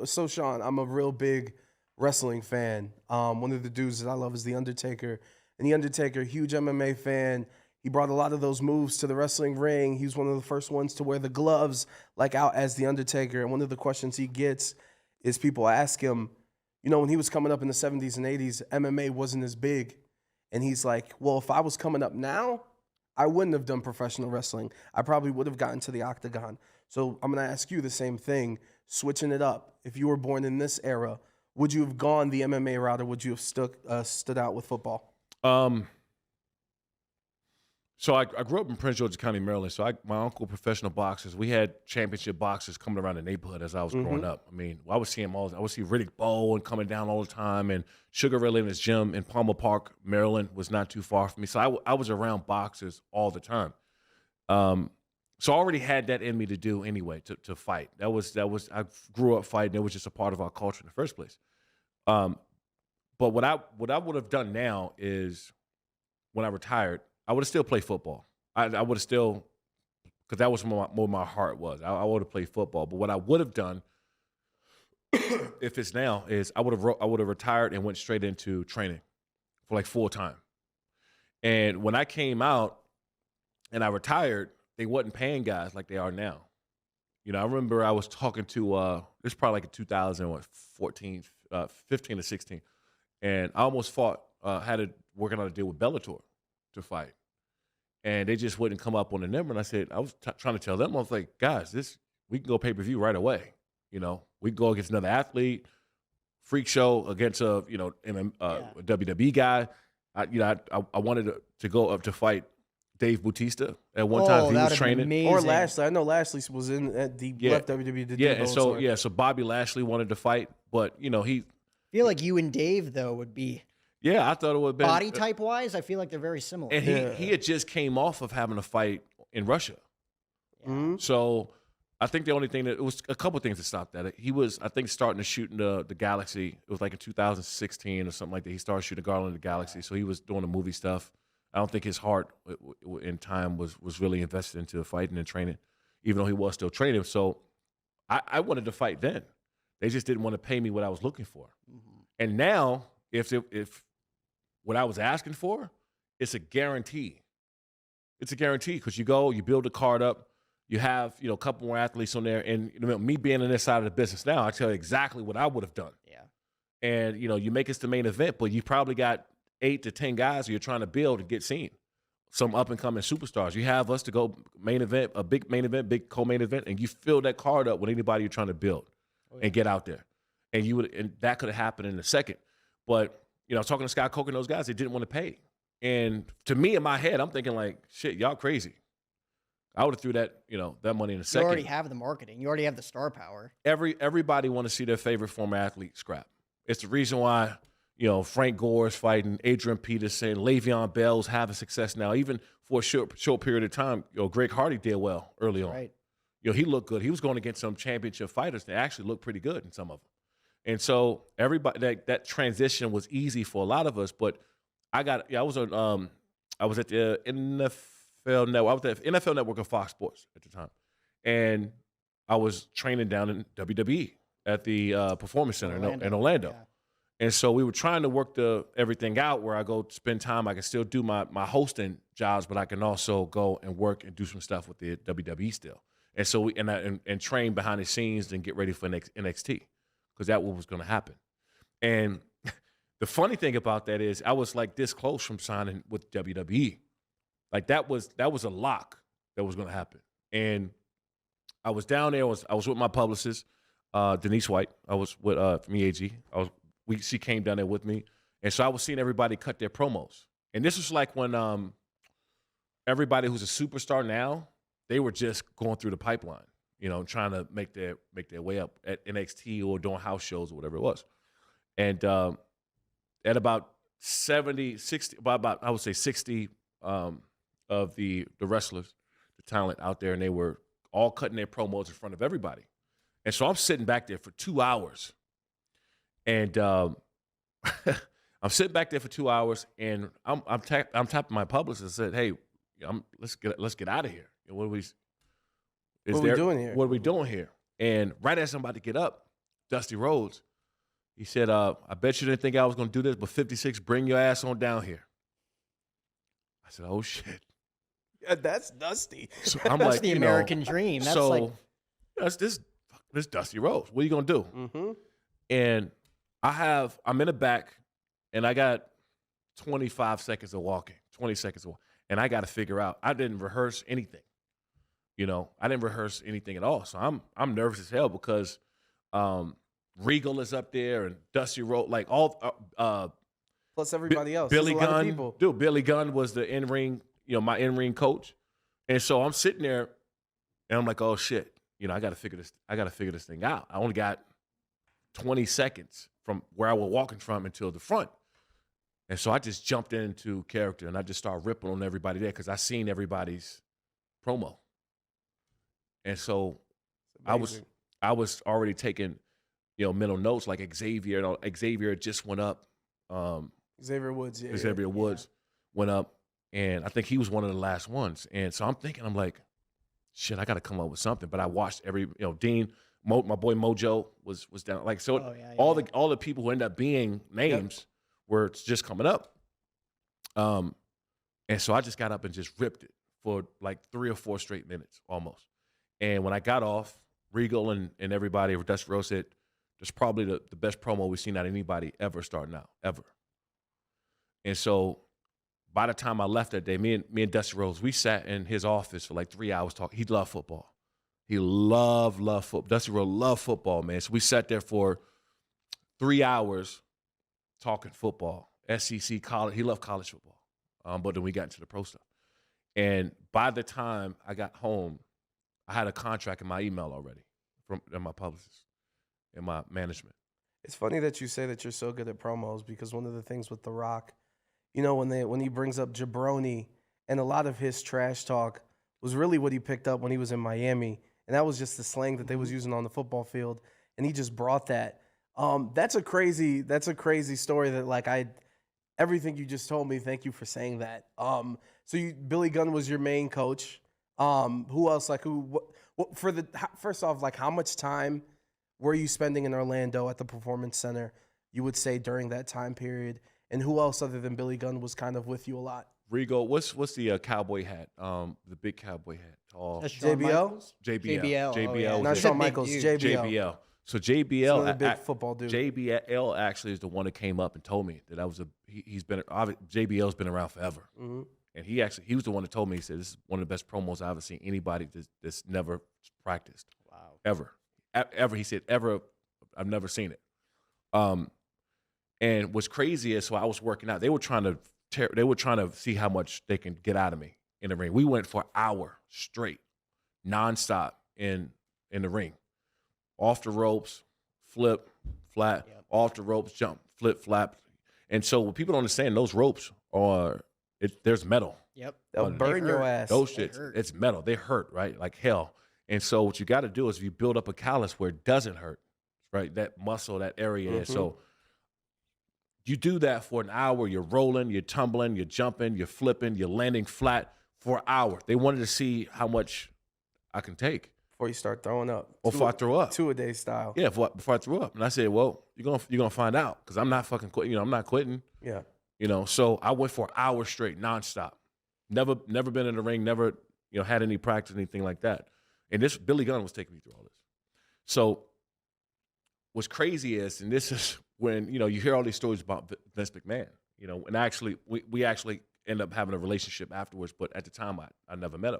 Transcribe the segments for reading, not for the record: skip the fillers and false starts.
So Sean, I'm a real big wrestling fan. One of the dudes that I love is The Undertaker. And The Undertaker, huge MMA fan. He brought a lot of those moves to the wrestling ring. He was one of the first ones to wear the gloves, like out as The Undertaker. And one of the questions he gets is people ask him, you know, when he was coming up in the 70s and 80s, MMA wasn't as big. And he's like, well, if I was coming up now, I wouldn't have done professional wrestling. I probably would have gotten to the octagon. So I'm going to ask you the same thing, switching it up. If you were born in this era, would you have gone the MMA route or would you have stood out with football? So I grew up in Prince George's County, Maryland. So my uncle, professional boxers, we had championship boxers coming around the neighborhood as I was growing up. I mean, I would see him all. I would see Riddick Bowe and coming down all the time, and Sugar Ray Leonard's gym in Palmer Park, Maryland, was not too far from me. So I was around boxers all the time. So I already had that in me to do anyway, to fight. That was I grew up fighting. It was just a part of our culture in the first place. But what I would have done now is when I retired, I would have still played football. I would have still, because that was where my heart was. I would have played football. But what I would have done, if it's now, is I would have retired and went straight into training for like full time. And when I came out and I retired, they wasn't paying guys like they are now. You know, I remember I was talking to this was probably like in 2014, 15 or 16, and I almost working on a deal with Bellator to fight, and they just wouldn't come up on the number. And I said, I was trying to tell them, I was like, guys, we can go pay-per-view right away. You know, we can go against another athlete, freak show against a WWE guy. I wanted to go up to fight Dave Batista at one time. He was training, or Lashley. I know Lashley was in at the left WWE. So Bobby Lashley wanted to fight, but you know I feel like you and Dave though would be. Yeah, I thought it would have been body type wise. I feel like they're very similar. And he had just came off of having a fight in Russia, so I think the only thing it was a couple of things that stopped that. He was, I think, starting to shoot in the Galaxy. It was like in 2016 or something like that. He started shooting Garland in the Galaxy, so he was doing the movie stuff. I don't think his heart in time was really invested into fighting and training, even though he was still training. So I wanted to fight then. They just didn't want to pay me what I was looking for. And now, if what I was asking for, it's a guarantee. It's a guarantee because you go, you build a card up, you have a couple more athletes on there, and me being on this side of the business now, I tell you exactly what I would have done. Yeah. And you make us the main event, but you probably got 8 to 10 guys who you're trying to build and get seen. Some up and coming superstars. You have us to go main event, a big main event, big co-main event, and you fill that card up with anybody you're trying to build and get out there. And that could have happened in a second. But talking to Scott Coker and those guys, they didn't want to pay. And to me, in my head, I'm thinking like, shit, y'all crazy. I would have threw that, that money in a second. You already have the marketing. You already have the star power. Everybody want to see their favorite former athlete scrap. It's the reason why, Frank Gore's fighting, Adrian Peterson, Le'Veon Bell's having success now. Even for a short period of time, Greg Hardy did well early on. Right. He looked good. He was going against some championship fighters that actually looked pretty good in some of them. And so everybody, that transition was easy for a lot of us. But I was at the NFL Network. I was at the NFL Network of Fox Sports at the time, and I was training down in WWE at the Performance Center in Orlando. Yeah. And so we were trying to work everything out where I go spend time. I can still do my hosting jobs, but I can also go and work and do some stuff with the WWE still. And so and train behind the scenes and get ready for NXT because that was going to happen. And the funny thing about that is I was like this close from signing with WWE. Like that was a lock that was going to happen. And I was down there. I was with my publicist, Denise White. I was with from EAG. She came down there with me, and so I was seeing everybody cut their promos. And this was like when everybody who's a superstar now, they were just going through the pipeline, trying to make their way up at NXT or doing house shows or whatever it was. And at about 60 of the wrestlers, the talent out there, and they were all cutting their promos in front of everybody. And so I'm sitting back there for 2 hours. And I'm sitting back there for 2 hours, and I'm tapping my publicist and said, "Hey, let's get out of here. What are we doing here?" And right as I'm about to get up, Dusty Rhodes. He said, I bet you didn't think I was going to do this, but 56, bring your ass on down here. I said, oh, shit. Yeah, that's Dusty. So I'm That's like, the American dream. That's so like that's this Dusty Rhodes. What are you going to do? Mm-hmm. And I'm in the back, and I got 25 seconds of walking, 20 seconds of walking. And I got to figure out, I didn't rehearse anything. I didn't rehearse anything at all. So I'm nervous as hell because Regal is up there and Dusty Rhodes, like all Plus everybody else. Billy There's a lot of Gunn. people. Dude, Billy Gunn was the in-ring, my in-ring coach. And so I'm sitting there and I'm like, oh shit, I gotta figure this thing out. I only got 20 seconds from where I was walking from until the front. And so I just jumped into character and I just started ripping on everybody there because I seen everybody's promo. And so I was already taking, mental notes like Xavier. Xavier just went up. Xavier Woods. Yeah, Xavier Woods went up, and I think he was one of the last ones. And so I'm like, shit, I got to come up with something. But I watched Dean, my boy Mojo was down. Like so, all the people who end up being names were just coming up. And so I just got up and just ripped it for like 3 or 4 straight minutes almost. And when I got off, Regal and everybody, Dusty Rhodes said, that's probably the best promo we've seen out of anybody ever starting out, ever. And so by the time I left that day, me and Dusty Rhodes, we sat in his office for like 3 hours talking. He loved football. He loved football. Dusty Rhodes loved football, man. So we sat there for 3 hours talking football, SEC, college. He loved college football. But then we got into the pro stuff. And by the time I got home, I had a contract in my email already from my publicist and my management. It's funny that you say that you're so good at promos because one of the things with The Rock, when he brings up jabroni and a lot of his trash talk was really what he picked up when he was in Miami. And that was just the slang that they was using on the football field. And he just brought that. That's a crazy story that everything you just told me, thank you for saying that. Billy Gunn was your main coach. Who else? First off, how much time were you spending in Orlando at the Performance Center, you would say, during that time period? And who else other than Billy Gunn was kind of with you a lot? Regal, what's the cowboy hat? The big cowboy hat. Tall. JBL? JBL. JBL. Not Shawn Michaels, JBL. So JBL, another big football dude. JBL actually is the one that came up and told me that JBL's been around forever. Mm-hmm. And he was the one that told me, he said, this is one of the best promos I've ever seen anybody that's never practiced. Wow. Ever. He said, ever, I've never seen it. And what's crazy is, so I was working out. They were trying to see how much they can get out of me in the ring. We went for an hour straight, nonstop in the ring. Off the ropes, flip, flat, off the ropes, jump, flip, flap. And so what people don't understand, those ropes there's metal. Yep. They'll burn your ass. Those shits, it's metal. They hurt, right? Like hell. And so what you got to do is you build up a callus where it doesn't hurt, right? That muscle, that area. Mm-hmm. So you do that for an hour. You're rolling, you're tumbling, you're jumping, you're flipping, you're landing flat for an hour. They wanted to see how much I can take. Before you start throwing up. Before I throw up. 2-a-day style. Yeah, before I threw up. And I said, well, you're gonna find out because I'm not fucking quitting. I'm not quitting. Yeah. So I went for an hour straight, nonstop. Never been in the ring, never, had any practice, anything like that. And this Billy Gunn was taking me through all this. So what's crazy is, and this is when, you hear all these stories about Vince McMahon, and actually, we actually end up having a relationship afterwards, but at the time, I never met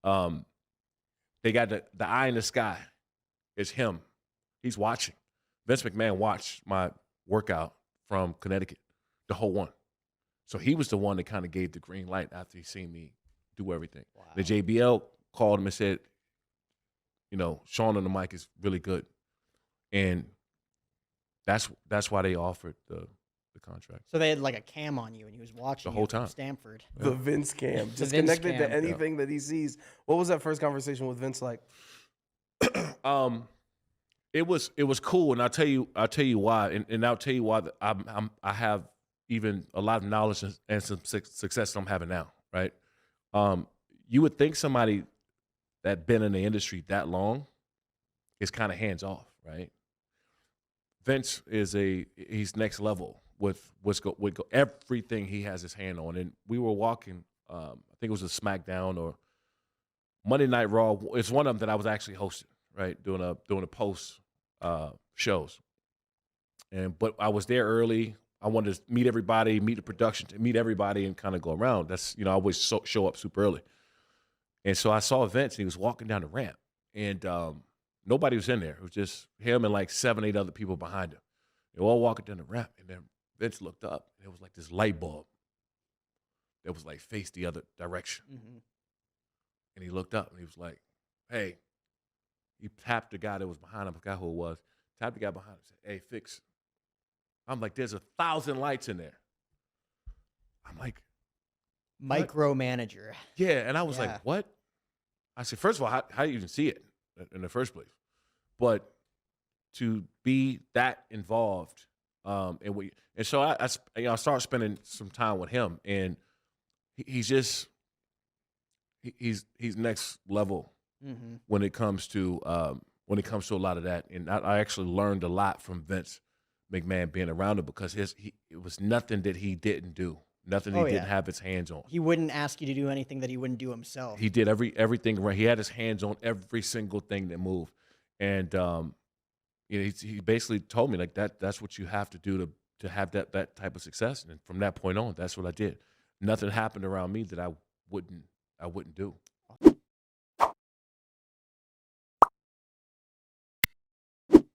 him. They got the eye in the sky. It's him. He's watching. Vince McMahon watched my workout from Connecticut, the whole one. So he was the one that kind of gave the green light after he seen me do everything. Wow. The JBL called him and said, Shawne on the mic is really good. And that's why they offered the contract. So they had like a cam on you and he was watching the whole time. Stanford. The Vince cam. Just Vince connected cam. to anything that he sees. What was that first conversation with Vince like? It was cool, and I'll tell you why, and I'll tell you why I have even a lot of knowledge and some success I'm having now, right? You would think somebody that been in the industry that long is kind of hands off, right? Vince he's next level with everything he has his hand on. And we were walking, I think it was a SmackDown or Monday Night Raw. It's one of them that I was actually hosting, right, doing a post shows. But I was there early. I wanted to meet everybody, meet the production, meet everybody, and kind of go around. That's I always show up super early. And so I saw Vince, and he was walking down the ramp, and nobody was in there. It was just him and like 7, 8 other people behind him. They were all walking down the ramp, and then Vince looked up, and it was like this light bulb that was like faced the other direction. Mm-hmm. And he looked up, and he was like, "Hey," he tapped the guy that was behind him. I forgot who it was. Tapped the guy behind him, said, "Hey, fix." I'm like, "There's 1,000 lights in there." I'm like, Micromanager. yeah, and I was like, "What?" I said, first of all, how do you even see it in the first place? But to be that involved, and so I started spending some time with him, and he's next level when it comes to a lot of that. And I actually learned a lot from Vince McMahon being around him, because it was nothing that he didn't do. Nothing he didn't have his hands on. He wouldn't ask you to do anything that he wouldn't do himself. He did everything right. He had his hands on every single thing that moved. And he basically told me like that's what you have to do to have that type of success. And from that point on, that's what I did. Nothing happened around me that I wouldn't do.